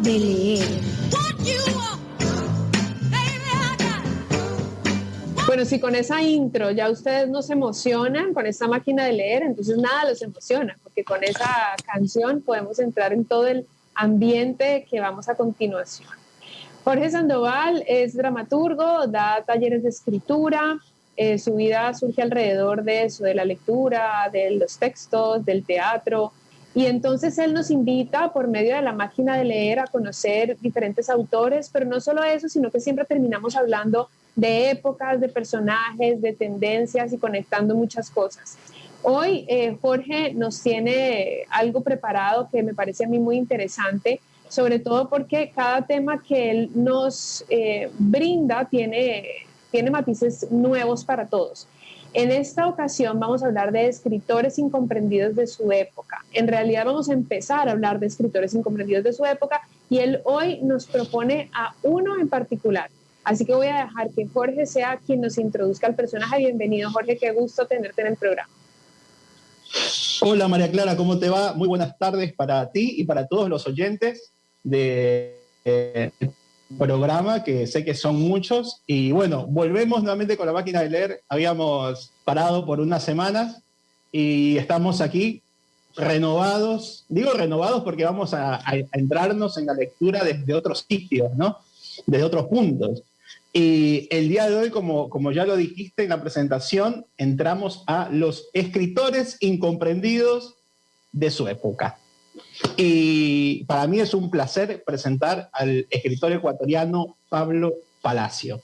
de leer. Bueno, si con esa intro ya ustedes no se emocionan con esta máquina de leer, entonces nada los emociona, porque con esa canción podemos entrar en todo el ambiente que vamos a continuación. Jorge Sandoval es dramaturgo, da talleres de escritura, su vida surge alrededor de eso, de la lectura, de los textos, del teatro, y entonces él nos invita por medio de la máquina de leer a conocer diferentes autores, pero no solo eso, sino que siempre terminamos hablando de épocas, de personajes, de tendencias y conectando muchas cosas. Hoy Jorge nos tiene algo preparado que me parece a mí muy interesante, sobre todo porque cada tema que él nos brinda tiene matices nuevos para todos. En esta ocasión vamos a hablar de escritores incomprendidos de su época. En realidad vamos a empezar a hablar de escritores incomprendidos de su época y él hoy nos propone a uno en particular. Así que voy a dejar que Jorge sea quien nos introduzca al personaje. Bienvenido, Jorge, qué gusto tenerte en el programa. Hola María Clara, ¿cómo te va? Muy buenas tardes para ti y para todos los oyentes del programa, que sé que son muchos. Y bueno, volvemos nuevamente con la máquina de leer. Habíamos parado por unas semanas y estamos aquí renovados. Digo renovados porque vamos a entrarnos en la lectura desde otros sitios, ¿no? Desde otros puntos. Y el día de hoy, como ya lo dijiste en la presentación, entramos a los escritores incomprendidos de su época. Y para mí es un placer presentar al escritor ecuatoriano Pablo Palacio.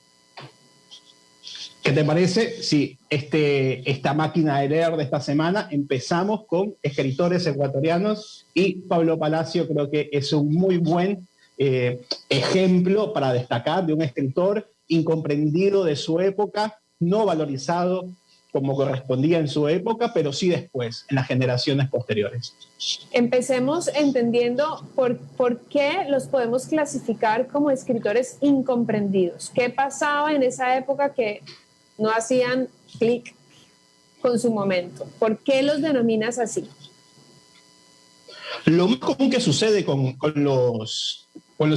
¿Qué te parece si esta máquina de leer de esta semana empezamos con escritores ecuatorianos? Y Pablo Palacio creo que es un muy buen ejemplo para destacar de un escritor incomprendido de su época, no valorizado como correspondía en su época, pero sí después, en las generaciones posteriores. Empecemos entendiendo por qué los podemos clasificar como escritores incomprendidos. ¿Qué pasaba en esa época que no hacían clic con su momento? ¿Por qué los denominas así? Lo más común que sucede con los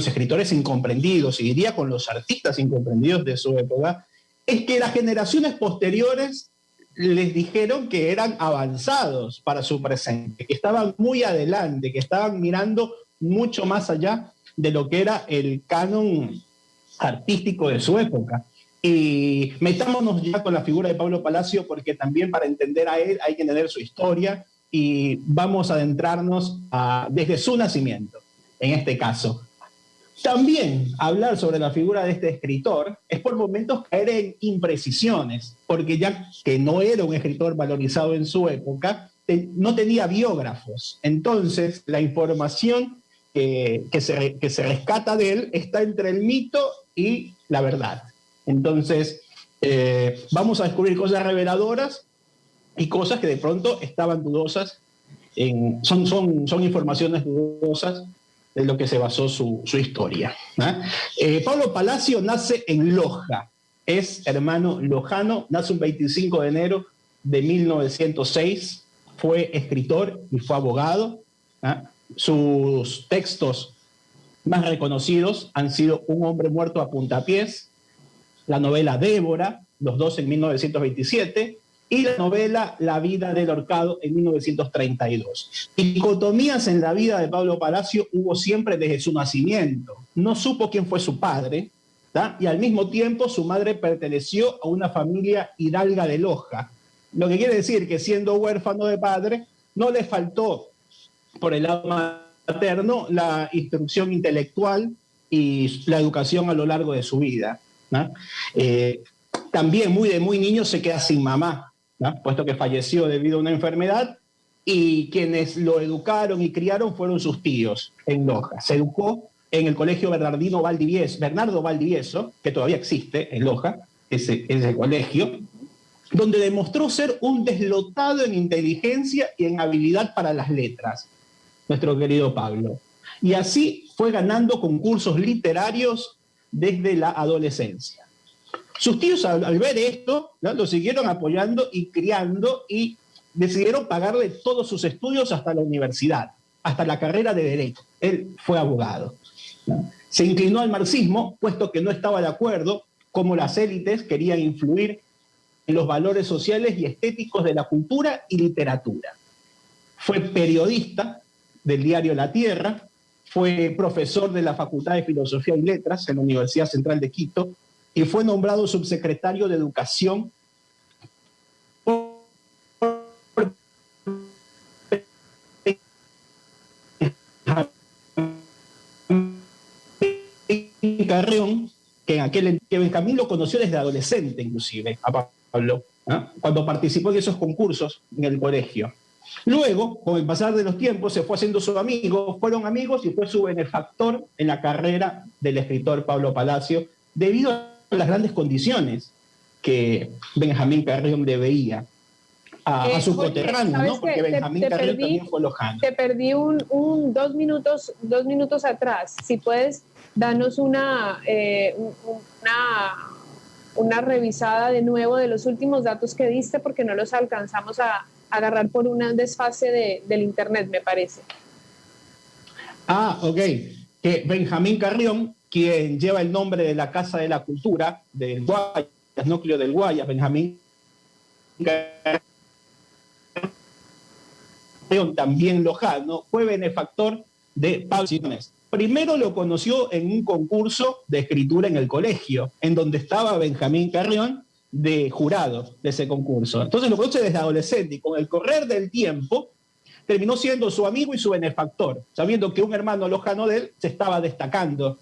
escritores incomprendidos, y diría con los artistas incomprendidos de su época, es que las generaciones posteriores les dijeron que eran avanzados para su presente, que estaban muy adelante, que estaban mirando mucho más allá de lo que era el canon artístico de su época. Y metámonos ya con la figura de Pablo Palacio, porque también para entender a él hay que entender su historia, y vamos a adentrarnos desde su nacimiento, en este caso. También hablar sobre la figura de este escritor es por momentos caer en imprecisiones, porque ya que no era un escritor valorizado en su época, no tenía biógrafos. Entonces, la información que se rescata de él está entre el mito y la verdad. Entonces, vamos a descubrir cosas reveladoras y cosas que de pronto estaban dudosas, son informaciones dudosas de lo que se basó su historia. Pablo Palacio nace en Loja, es hermano lojano, nace un 25 de enero de 1906, fue escritor y fue abogado. Sus textos más reconocidos han sido Un hombre muerto a puntapiés, la novela Débora, los dos en 1927, y la novela La vida del ahorcado en 1932. Dicotomías en la vida de Pablo Palacio hubo siempre desde su nacimiento. No supo quién fue su padre, ¿tá? Y al mismo tiempo su madre perteneció a una familia hidalga de Loja. Lo que quiere decir que siendo huérfano de padre, no le faltó por el lado materno la instrucción intelectual y la educación a lo largo de su vida, ¿no? También muy niño se queda sin mamá, ¿no? Puesto que falleció debido a una enfermedad, y quienes lo educaron y criaron fueron sus tíos en Loja. Se educó en el colegio Bernardo Valdivieso, que todavía existe en Loja, ese colegio, donde demostró ser un deslotado en inteligencia y en habilidad para las letras, nuestro querido Pablo. Y así fue ganando concursos literarios desde la adolescencia. Sus tíos, al ver esto, ¿no?, lo siguieron apoyando y criando, y decidieron pagarle todos sus estudios hasta la universidad, hasta la carrera de Derecho. Él fue abogado, ¿no? Se inclinó al marxismo, puesto que no estaba de acuerdo cómo las élites querían influir en los valores sociales y estéticos de la cultura y literatura. Fue periodista del diario La Tierra, fue profesor de la Facultad de Filosofía y Letras en la Universidad Central de Quito y fue nombrado subsecretario de Educación por Carrión, que Benjamín lo conoció desde adolescente inclusive, a Pablo, ¿no? Cuando participó en esos concursos en el colegio. Luego, con el pasar de los tiempos, se fue haciendo su amigo, fueron amigos y fue su benefactor en la carrera del escritor Pablo Palacio, debido a las grandes condiciones que Benjamín Carrión le veía a su coterráneo, ¿no? Porque Benjamín Carrión también fue lojano. Te perdí dos minutos atrás. Si puedes, danos una revisada de nuevo de los últimos datos que diste, porque no los alcanzamos a agarrar por un desfase del internet, me parece. Ok. Que Benjamín Carrión, quien lleva el nombre de la Casa de la Cultura del Guayas, núcleo del Guayas, Benjamín Carrión, también lojano, fue benefactor de Pablo Palacio. Primero lo conoció en un concurso de escritura en el colegio, en donde estaba Benjamín Carrión de jurado de ese concurso. Entonces lo conoce desde adolescente y con el correr del tiempo terminó siendo su amigo y su benefactor, sabiendo que un hermano lojano de él se estaba destacando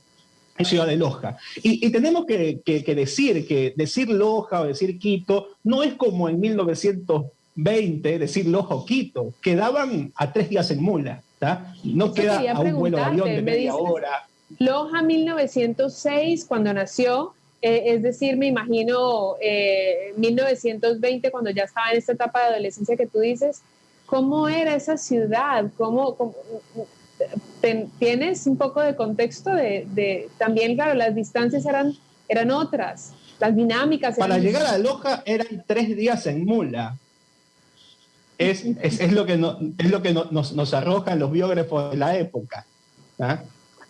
en Ciudad de Loja. Y tenemos que decir que decir Loja o decir Quito no es como en 1920 decir Loja o Quito, quedaban a 3 días en mula. ¿Tá? No queda a un vuelo de avión de media hora. Loja 1906, cuando nació, es decir, me imagino 1920, cuando ya estaba en esta etapa de adolescencia que tú dices. ¿Cómo era esa ciudad? ¿Tienes un poco de contexto de también, claro, las distancias eran otras, las dinámicas eran... Para llegar a Loja eran 3 días en mula. Es lo que nos arrojan los biógrafos de la época. ¿Ah?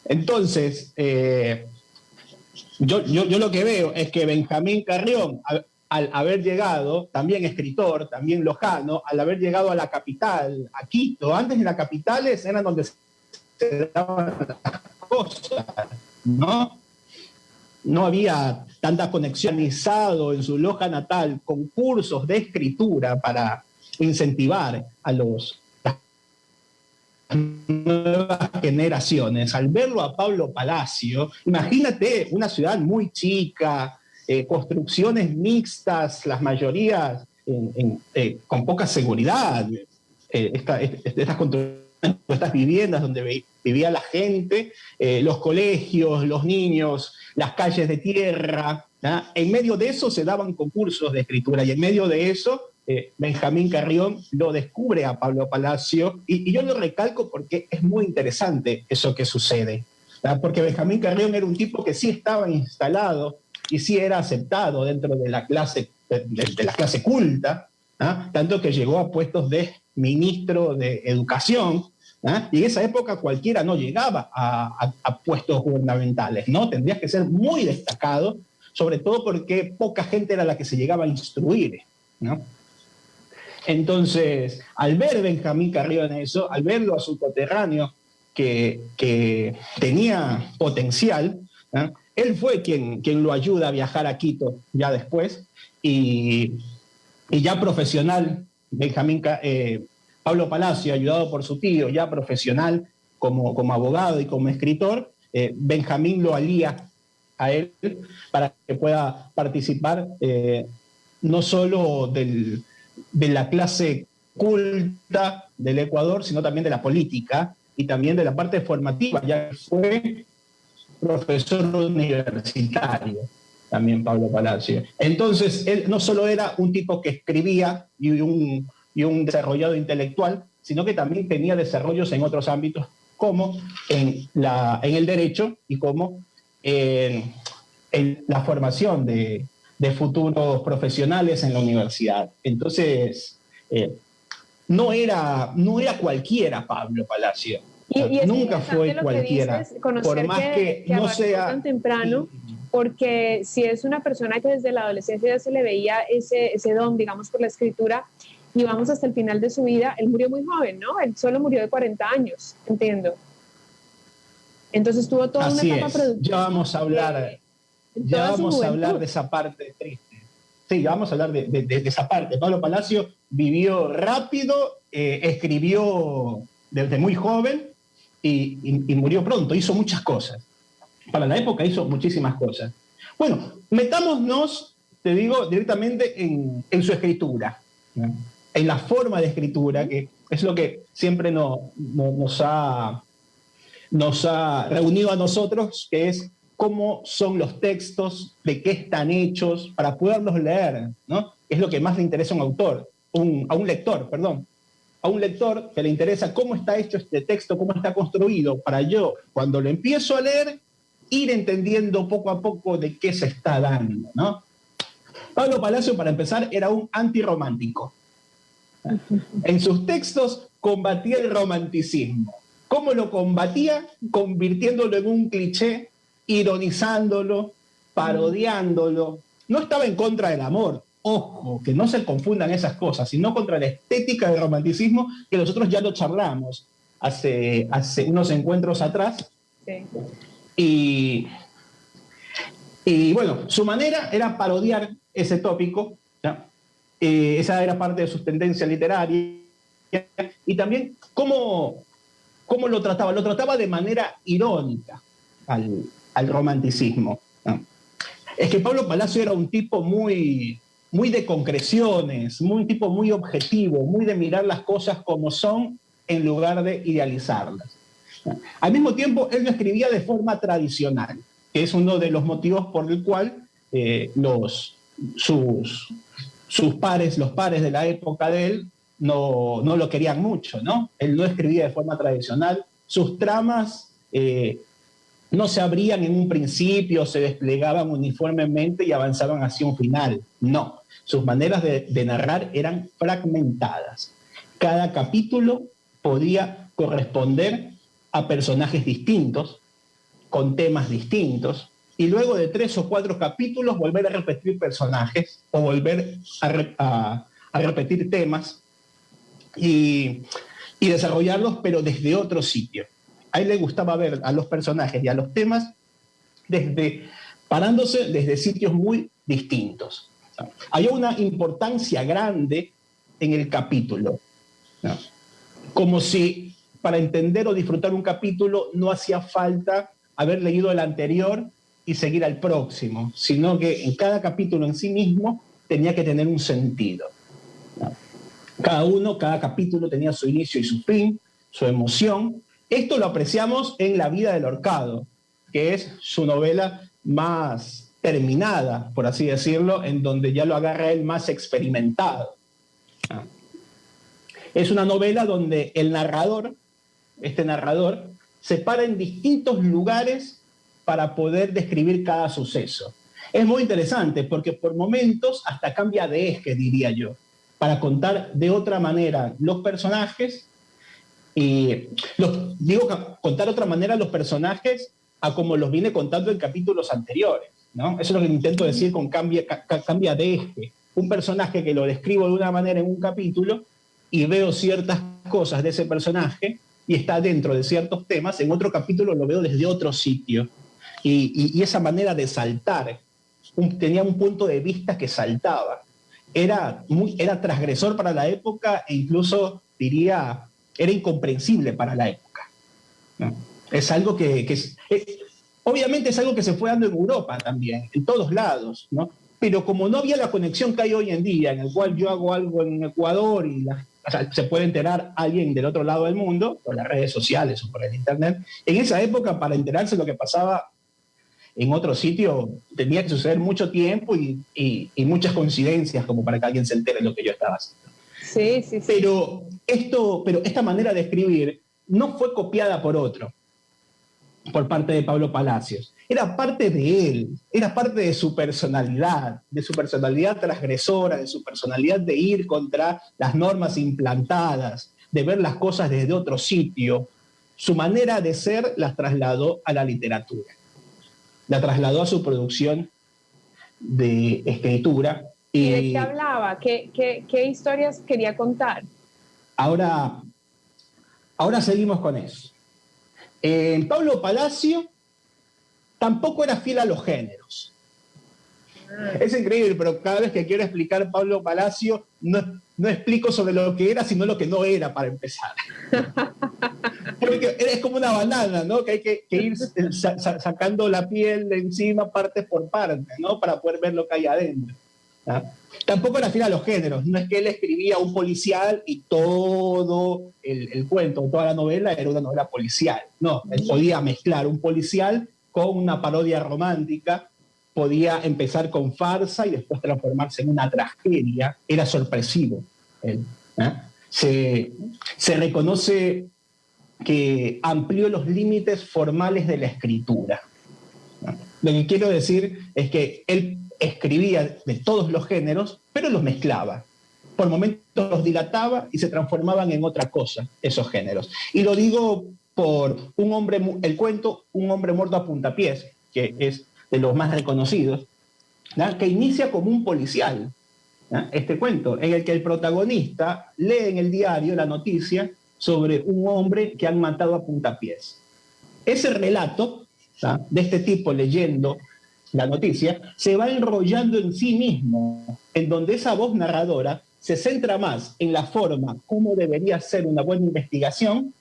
Entonces, yo lo que veo es que Benjamín Carrión, al haber llegado, también escritor, también lojano, al haber llegado a la capital, a Quito, antes en las capitales eran donde se daban las cosas, ¿no? No había tanta conexionizado en su Loja natal con cursos de escritura para incentivar a las nuevas generaciones. Al verlo a Pablo Palacio, imagínate una ciudad muy chica, construcciones mixtas, las mayorías con poca seguridad, estas viviendas donde vivía la gente, los colegios, los niños, las calles de tierra, ¿no? En medio de eso se daban concursos de escritura y en medio de eso Benjamín Carrión lo descubre a Pablo Palacio y yo lo recalco porque es muy interesante eso que sucede, ¿no? Porque Benjamín Carrión era un tipo que sí estaba instalado y sí era aceptado dentro de la clase, de la clase culta, ¿no? Tanto que llegó a puestos de ministro de Educación, ¿no? Y en esa época cualquiera no llegaba a puestos gubernamentales, ¿no? Tendrías que ser muy destacado, sobre todo porque poca gente era la que se llegaba a instruir, ¿no? Entonces, al ver Benjamín Carrión eso, al verlo a su coterráneo que tenía potencial, ¿no? Él fue quien lo ayuda a viajar a Quito ya después y ya profesional, Pablo Palacio, ayudado por su tío, ya profesional como abogado y como escritor, Benjamín lo alía a él para que pueda participar no solo de la clase culta del Ecuador, sino también de la política y también de la parte formativa, ya que fue profesor universitario también Pablo Palacio. Entonces, él no solo era un tipo que escribía y un desarrollado intelectual, sino que también tenía desarrollos en otros ámbitos, como en el derecho y como en la formación de futuros profesionales en la universidad. Entonces, no era cualquiera Pablo Palacio. Y es Nunca fue lo cualquiera. Que dices, conocer por más que no sea tan temprano, porque si es una persona que desde la adolescencia ya se le veía ese don, digamos, por la escritura, y vamos hasta el final de su vida, él murió muy joven, ¿no? Él solo murió de 40 años, entiendo. Entonces tuvo toda Así una etapa productiva. Ya vamos a hablar, de esa parte triste. Sí, ya vamos a hablar de esa parte. Pablo Palacio vivió rápido, escribió desde muy joven y murió pronto. Hizo muchas cosas. Para la época hizo muchísimas cosas. Bueno, metámonos, te digo, directamente en su escritura, ¿no? En la forma de escritura, que es lo que siempre nos ha reunido a nosotros, que es cómo son los textos, de qué están hechos, para poderlos leer, ¿no? Es lo que más le interesa a un autor, a un lector, que le interesa cómo está hecho este texto, cómo está construido, para yo, cuando lo empiezo a leer, ir entendiendo poco a poco de qué se está dando, ¿no? Pablo Palacio, para empezar, era un antirromántico. En sus textos combatía el romanticismo. ¿Cómo lo combatía? Convirtiéndolo en un cliché, ironizándolo, parodiándolo. No estaba en contra del amor. Ojo, que no se confundan esas cosas, sino contra la estética del romanticismo, que nosotros ya lo charlamos hace unos encuentros atrás. Sí. Y bueno, su manera era parodiar ese tópico, ¿ya? Esa era parte de sus tendencias literarias. Y también cómo lo trataba. Lo trataba de manera irónica al romanticismo, ¿no? Es que Pablo Palacio era un tipo muy de concreciones, un tipo muy objetivo, muy de mirar las cosas como son en lugar de idealizarlas. Al mismo tiempo, él lo escribía de forma tradicional, que es uno de los motivos por el cual los pares de la época de él no lo querían mucho, ¿no? Él no escribía de forma tradicional, sus tramas no se abrían en un principio, se desplegaban uniformemente y avanzaban hacia un final. No, sus maneras de narrar eran fragmentadas. Cada capítulo podía corresponder a personajes distintos, con temas distintos, y luego de 3 o 4 capítulos volver a repetir personajes o volver a repetir temas y desarrollarlos, pero desde otro sitio. A él le gustaba ver a los personajes y a los temas parándose desde sitios muy distintos. Había una importancia grande en el capítulo, ¿no? Como si para entender o disfrutar un capítulo no hacía falta haber leído el anterior y seguir al próximo, sino que en cada capítulo en sí mismo tenía que tener un sentido, ¿no? Cada capítulo tenía su inicio y su fin, su emoción. Esto lo apreciamos en La vida del Horcado, que es su novela más terminada, por así decirlo, en donde ya lo agarra él más experimentado. Es una novela donde este narrador, se para en distintos lugares para poder describir cada suceso. Es muy interesante porque por momentos hasta cambia de eje, diría yo, para contar de otra manera los personajes. Contar de otra manera los personajes a como los viene contando en capítulos anteriores, ¿no? Eso es lo que intento decir con cambia de eje. Un personaje que lo describo de una manera en un capítulo y veo ciertas cosas de ese personaje y está dentro de ciertos temas, en otro capítulo lo veo desde otro sitio. Y esa manera de saltar, tenía un punto de vista que saltaba. Era transgresor para la época e incluso, diría, era incomprensible para la época, ¿no? Es algo obviamente es algo que se fue dando en Europa también, en todos lados, ¿no? Pero como no había la conexión que hay hoy en día, en el cual yo hago algo en Ecuador y se puede enterar alguien del otro lado del mundo, por las redes sociales o por el internet, en esa época para enterarse de lo que pasaba en otro sitio tenía que suceder mucho tiempo y muchas coincidencias como para que alguien se entere de lo que yo estaba haciendo. Sí. Pero esta manera de escribir no fue copiada por parte de Pablo Palacios. Era parte de él, era parte de su personalidad transgresora, de su personalidad de ir contra las normas implantadas, de ver las cosas desde otro sitio. su manera de ser las trasladó a la literatura, la trasladó a su producción de escritura. ¿Y de qué hablaba? ¿Qué historias quería contar? Ahora seguimos con eso. Pablo Palacio tampoco era fiel a los géneros. Es increíble, pero cada vez que quiero explicar Pablo Palacio, no explico sobre lo que era, sino lo que no era, para empezar. Porque es como una banana, ¿no? Que hay que ir sacando la piel de encima parte por parte, ¿no? Para poder ver lo que hay adentro. ¿Ah? Tampoco era fiel a los géneros. No es que él escribía un policial y todo el cuento, toda la novela era una novela policial. No, él podía mezclar un policial con una parodia romántica, podía empezar con farsa y después transformarse en una tragedia. Era sorpresivo él, ¿eh? Se reconoce que amplió los límites formales de la escritura. Lo que quiero decir es que él escribía de todos los géneros, pero los mezclaba. Por momentos los dilataba y se transformaban en otra cosa, esos géneros. Y lo digo por el cuento Un hombre muerto a puntapiés, que es de los más reconocidos, ¿no? Que inicia como un policial, ¿no? Este cuento, en el que el protagonista lee en el diario la noticia sobre un hombre que han matado a puntapiés. Ese relato, ¿no? De este tipo leyendo la noticia, se va enrollando en sí mismo, en donde esa voz narradora se centra más en la forma como debería ser una buena investigación,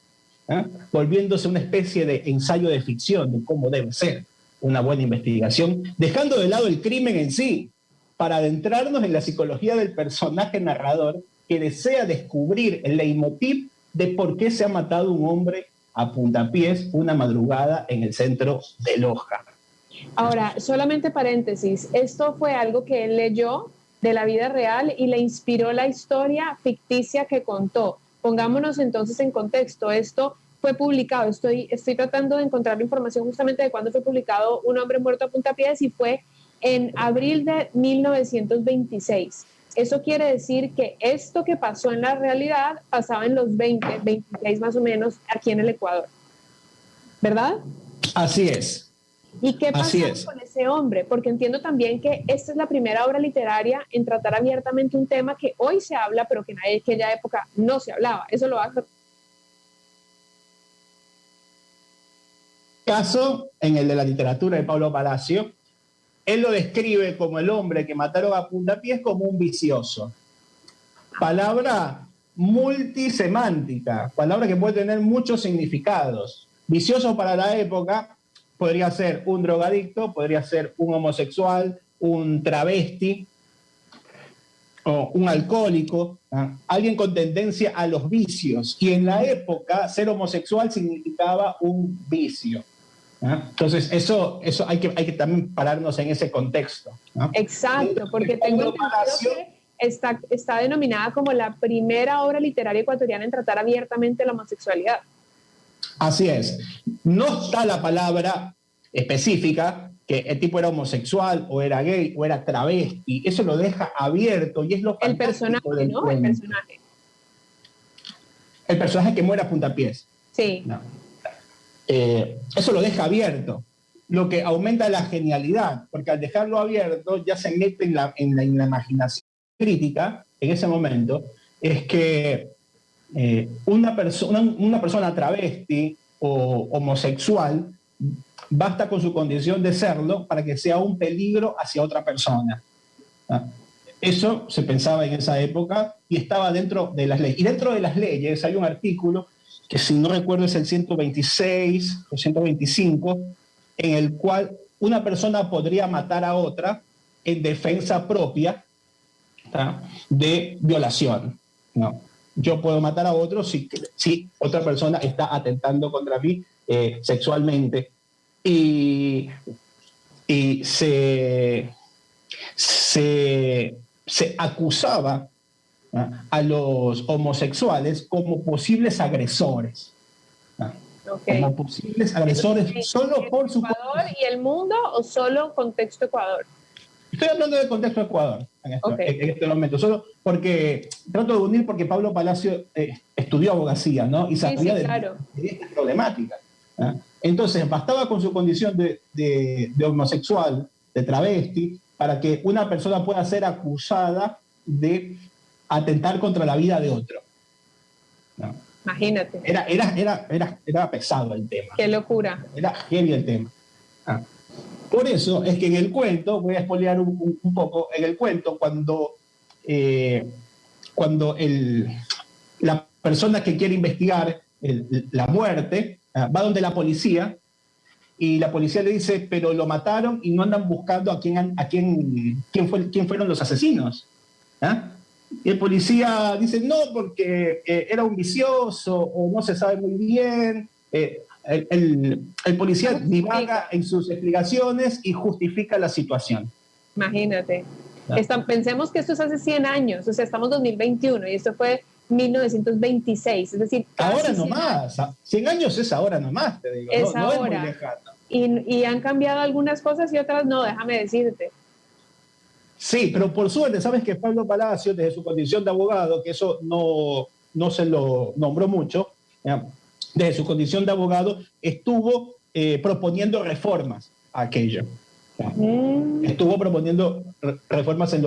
volviéndose una especie de ensayo de ficción de cómo debe ser una buena investigación, dejando de lado el crimen en sí, para adentrarnos en la psicología del personaje narrador que desea descubrir el leitmotiv de por qué se ha matado un hombre a puntapiés una madrugada en el centro de Loja. Ahora, solamente paréntesis, esto fue algo que él leyó de la vida real y le inspiró la historia ficticia que contó. Pongámonos entonces en contexto, esto fue publicado, estoy tratando de encontrar la información justamente de cuándo fue publicado Un hombre muerto a puntapiés y fue en abril de 1926. Eso quiere decir que esto que pasó en la realidad pasaba en los 26 más o menos aquí en el Ecuador, ¿verdad? Así es. ¿Y qué pasó con ese hombre? Porque entiendo también que esta es la primera obra literaria en tratar abiertamente un tema que hoy se habla, pero que en aquella época no se hablaba. Eso lo va a... Caso en el de la literatura de Pablo Palacio, él lo describe como el hombre que mataron a puntapiés como un vicioso. Palabra multisemántica, palabra que puede tener muchos significados. Vicioso para la época podría ser un drogadicto, podría ser un homosexual, un travesti o un alcohólico, ¿no? Alguien con tendencia a los vicios. Y en la época ser homosexual significaba un vicio, ¿no? Entonces eso hay que también pararnos en ese contexto, ¿no? Exacto, porque tengo entendido que está denominada como la primera obra literaria ecuatoriana en tratar abiertamente la homosexualidad. Así es. No está la palabra específica que el tipo era homosexual o era gay o era travesti. Eso lo deja abierto y es lo fantástico. El personaje, ¿no? El personaje. El personaje que muere a puntapiés. Sí. No. Eso lo deja abierto, lo que aumenta la genialidad, porque al dejarlo abierto ya se mete en la imaginación crítica en ese momento, es que una persona travesti o homosexual basta con su condición de serlo para que sea un peligro hacia otra persona. Eso se pensaba en esa época y estaba dentro de las leyes. Y dentro de las leyes hay un artículo que, si no recuerdo, es el 126 o 125, en el cual una persona podría matar a otra en defensa propia, ¿tá?, de violación, ¿no? Yo puedo matar a otro si otra persona está atentando contra mí sexualmente. Y se acusaba a los homosexuales como posibles agresores. Okay. Como posibles agresores. ¿Solo por su... ¿Ecuador y el mundo o solo contexto Ecuador? Estoy hablando del contexto de Ecuador en este momento, solo porque trato de unir porque Pablo Palacio estudió abogacía, ¿no? Y sabía claro, de estas problemáticas. Entonces, bastaba con su condición de homosexual, de travesti, para que una persona pueda ser acusada de atentar contra la vida de otro. ¿No? Imagínate. Era pesado el tema. Qué locura. Era heavy el tema. Por eso es que en el cuento, voy a spoilear un poco, en el cuento cuando la persona que quiere investigar la muerte va donde la policía y la policía le dice, pero lo mataron y no andan buscando quién fueron los asesinos. Y el policía dice, no, porque era un vicioso o no se sabe muy bien. El policía divaga en sus explicaciones y justifica la situación. Imagínate. Pensemos que esto es hace 100 años, o sea, estamos en 2021 y esto fue 1926, es decir, ahora nomás, 100 años es ahora nomás, te digo, es no ahora. Es muy lejano. Y han cambiado algunas cosas y otras no, déjame decirte. Sí, pero por suerte, sabes que Pablo Palacio, desde su condición de abogado, que eso no se lo nombró mucho, desde su condición de abogado, estuvo proponiendo reformas a aquello. Estuvo proponiendo reformas en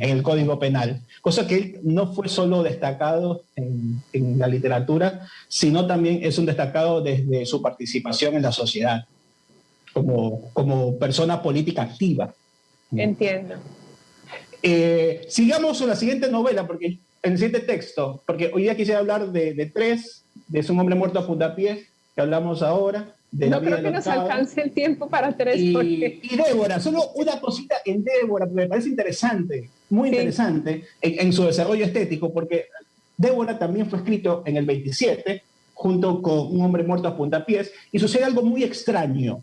el Código Penal, cosa que él no fue solo destacado en la literatura, sino también es un destacado desde su participación en la sociedad, como persona política activa. Entiendo. Sigamos con la siguiente novela, porque el siguiente texto, porque hoy día quisiera hablar de tres, de Es un hombre muerto a puntapiés, que hablamos ahora. No creo que nos alcance el tiempo para tres. Y Débora, solo una cosita en Débora, porque me parece interesante, muy interesante en su desarrollo estético, porque Débora también fue escrito en el 27, junto con Un hombre muerto a puntapiés, y sucede algo muy extraño.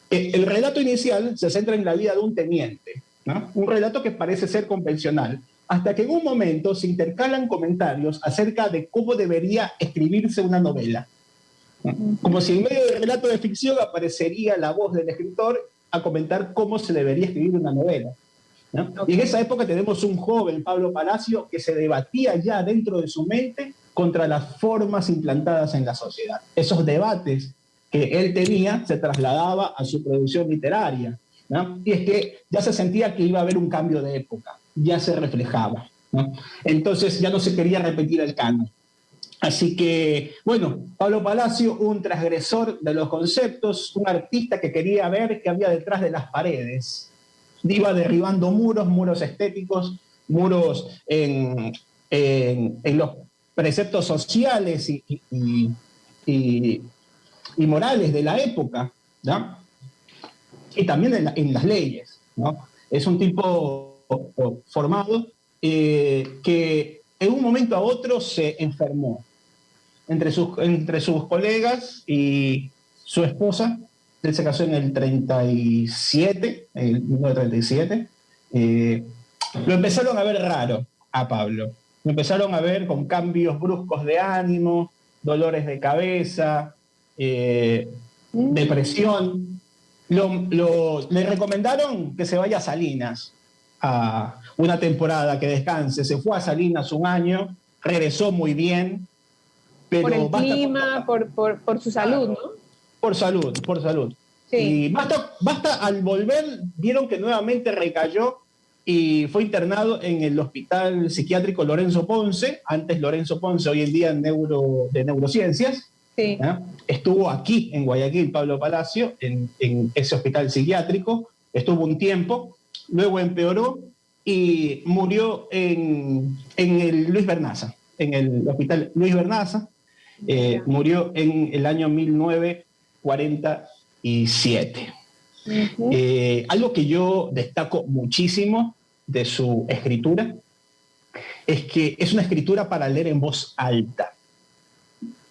El relato inicial se centra en la vida de un teniente, ¿no? Un relato que parece ser convencional, hasta que en un momento se intercalan comentarios acerca de cómo debería escribirse una novela. Como si en medio del relato de ficción aparecería la voz del escritor a comentar cómo se debería escribir una novela, ¿no? Y en esa época tenemos un joven, Pablo Palacio, que se debatía ya dentro de su mente contra las formas implantadas en la sociedad. Esos debates que él tenía se trasladaba a su producción literaria, ¿no? Y es que ya se sentía que iba a haber un cambio de época, ya se reflejaba, ¿no? Entonces ya no se quería repetir el canon. Así que, bueno, Pablo Palacio, un transgresor de los conceptos, un artista que quería ver qué había detrás de las paredes. Iba derribando muros estéticos, muros en los preceptos sociales y morales de la época, ¿no? Y también en las leyes, ¿no? Es un tipo formado que en un momento a otro se enfermó. Entre sus colegas y su esposa, él se casó en el 37, en 1937, lo empezaron a ver raro a Pablo. Lo empezaron a ver con cambios bruscos de ánimo, dolores de cabeza, depresión. Le recomendaron que se vaya a Salinas a una temporada, que descanse. Se fue a Salinas un año, regresó muy bien. Pero por el clima, por su salud, ¿no? Por salud. Sí. Y basta al volver, vieron que nuevamente recayó y fue internado en el Hospital Psiquiátrico Lorenzo Ponce, antes Lorenzo Ponce, hoy en día de neurociencias. Sí. Estuvo aquí en Guayaquil, Pablo Palacio, en ese hospital psiquiátrico, estuvo un tiempo, luego empeoró y murió en el Luis Bernaza, en el Hospital Luis Bernaza. Murió en el año 1947. Algo que yo destaco muchísimo de su escritura es que es una escritura para leer en voz alta.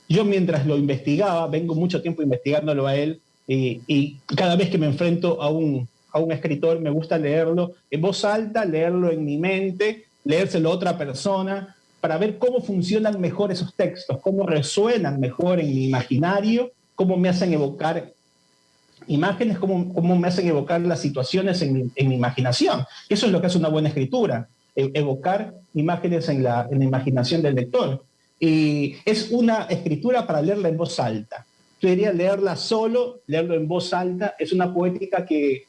Yo mientras lo investigaba, vengo mucho tiempo investigándolo a él, y cada vez que me enfrento a un escritor me gusta leerlo en voz alta, leerlo en mi mente, leérselo a otra persona, para ver cómo funcionan mejor esos textos, cómo resuenan mejor en mi imaginario, cómo me hacen evocar imágenes, cómo me hacen evocar las situaciones en mi imaginación. Eso es lo que hace una buena escritura, evocar imágenes en la imaginación del lector. Y es una escritura para leerla en voz alta. Yo diría leerla solo, leerlo en voz alta. Es una poética que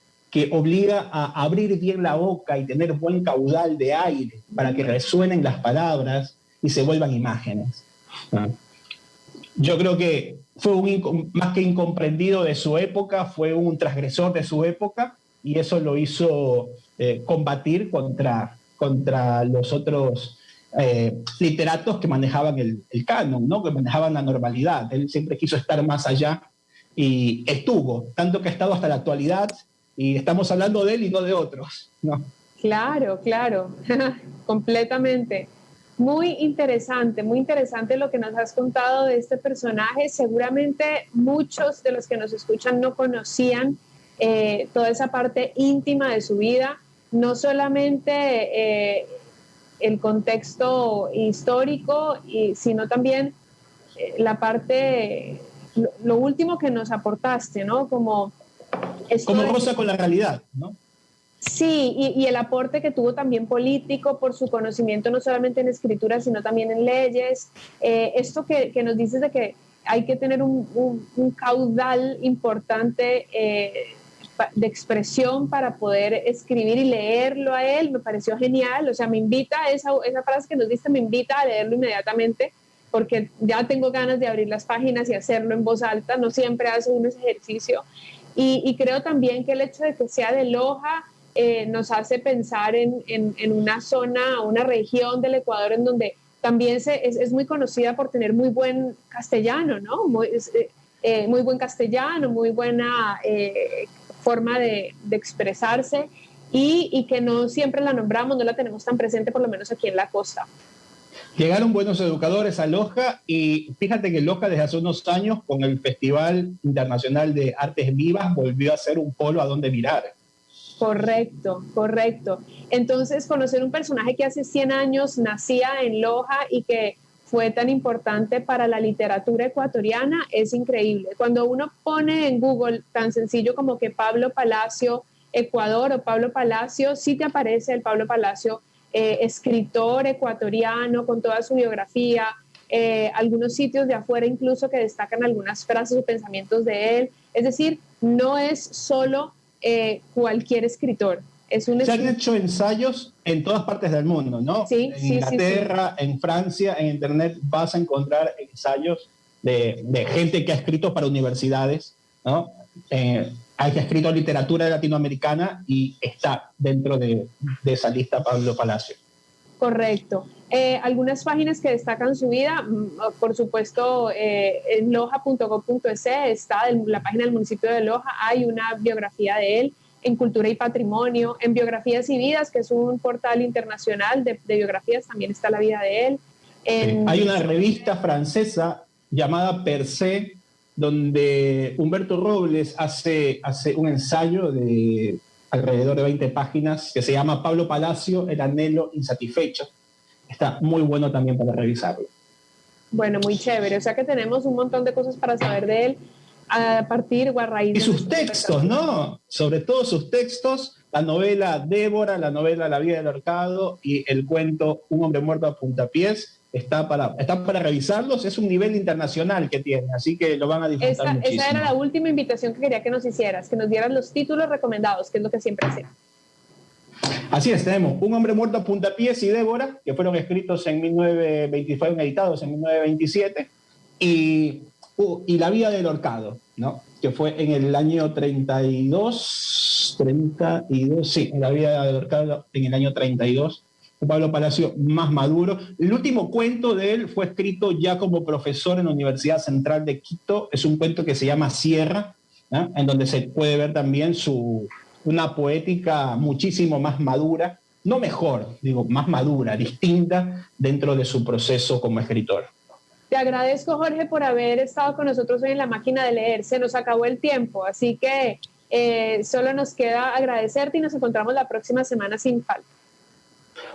obliga a abrir bien la boca y tener buen caudal de aire para que resuenen las palabras y se vuelvan imágenes. Yo creo que fue más que incomprendido de su época, fue un transgresor de su época, y eso lo hizo combatir contra los otros literatos que manejaban el canon, ¿no? Que manejaban la normalidad. Él siempre quiso estar más allá y estuvo, tanto que ha estado hasta la actualidad, y estamos hablando de él y no de otros, ¿no? Claro, claro, completamente. Muy interesante lo que nos has contado de este personaje. Seguramente muchos de los que nos escuchan no conocían toda esa parte íntima de su vida, no solamente el contexto histórico, sino también la parte, lo último que nos aportaste, ¿no? Como roza con la realidad, ¿no? Sí, y el aporte que tuvo también político por su conocimiento no solamente en escritura, sino también en leyes. Esto que nos dices de que hay que tener un caudal importante de expresión para poder escribir y leerlo a él, me pareció genial. O sea, me invita, esa frase que nos diste me invita a leerlo inmediatamente, porque ya tengo ganas de abrir las páginas y hacerlo en voz alta. No siempre hace uno ese ejercicio. Y creo también que el hecho de que sea de Loja nos hace pensar en una zona, una región del Ecuador en donde también es muy conocida por tener muy buen castellano, ¿no? Muy buen castellano, muy buena forma de expresarse, y que no siempre la nombramos, no la tenemos tan presente, por lo menos aquí en la costa. Llegaron buenos educadores a Loja, y fíjate que Loja desde hace unos años con el Festival Internacional de Artes Vivas volvió a ser un polo a donde mirar. Correcto. Entonces, conocer un personaje que hace 100 años nacía en Loja y que fue tan importante para la literatura ecuatoriana es increíble. Cuando uno pone en Google tan sencillo como que Pablo Palacio Ecuador o Pablo Palacio, sí te aparece el Pablo Palacio, escritor ecuatoriano con toda su biografía, algunos sitios de afuera incluso que destacan algunas frases o pensamientos de él. Es decir, no es solo cualquier escritor. Se han hecho ensayos en todas partes del mundo, ¿no? Sí, en Inglaterra, en Francia, en Internet vas a encontrar ensayos de gente que ha escrito para universidades, ¿no? Hay que ha escrito literatura latinoamericana y está dentro de esa lista Pablo Palacio. Correcto. Algunas páginas que destacan su vida, por supuesto, en loja.gov.es está la página del municipio de Loja, hay una biografía de él. En Cultura y Patrimonio, en Biografías y Vidas, que es un portal internacional de biografías, también está la vida de él. Hay una revista francesa llamada Per Se, donde Humberto Robles hace un ensayo de alrededor de 20 páginas que se llama Pablo Palacio, el anhelo insatisfecho. Está muy bueno también para revisarlo. Bueno, muy chévere. O sea que tenemos un montón de cosas para saber de él a partir o a raíz de... Y sus textos, ¿no? Sobre todo sus textos, la novela Débora, la novela La vida del ahorcado y el cuento Un hombre muerto a puntapiés, está para revisarlos. Es un nivel internacional que tiene, así que lo van a disfrutar muchísimo. Esa era la última invitación que quería que nos hicieras, que nos dieras los títulos recomendados, que es lo que siempre hacemos. Así es, tenemos Un hombre muerto a puntapiés y Débora, que fueron escritos en 1920, fueron editados en 1927, y La vida del ahorcado, ¿no? Que fue en el año 32, sí, La vida del ahorcado en el año 32, Pablo Palacio más maduro. El último cuento de él fue escrito ya como profesor en la Universidad Central de Quito, es un cuento que se llama Sierra, ¿no? En donde se puede ver también una poética muchísimo más madura, no mejor, digo, más madura, distinta dentro de su proceso como escritor. Te agradezco, Jorge, por haber estado con nosotros hoy en La Máquina de Leer. Se nos acabó el tiempo, así que solo nos queda agradecerte y nos encontramos la próxima semana sin falta.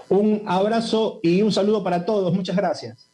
Un abrazo y un saludo para todos. Muchas gracias.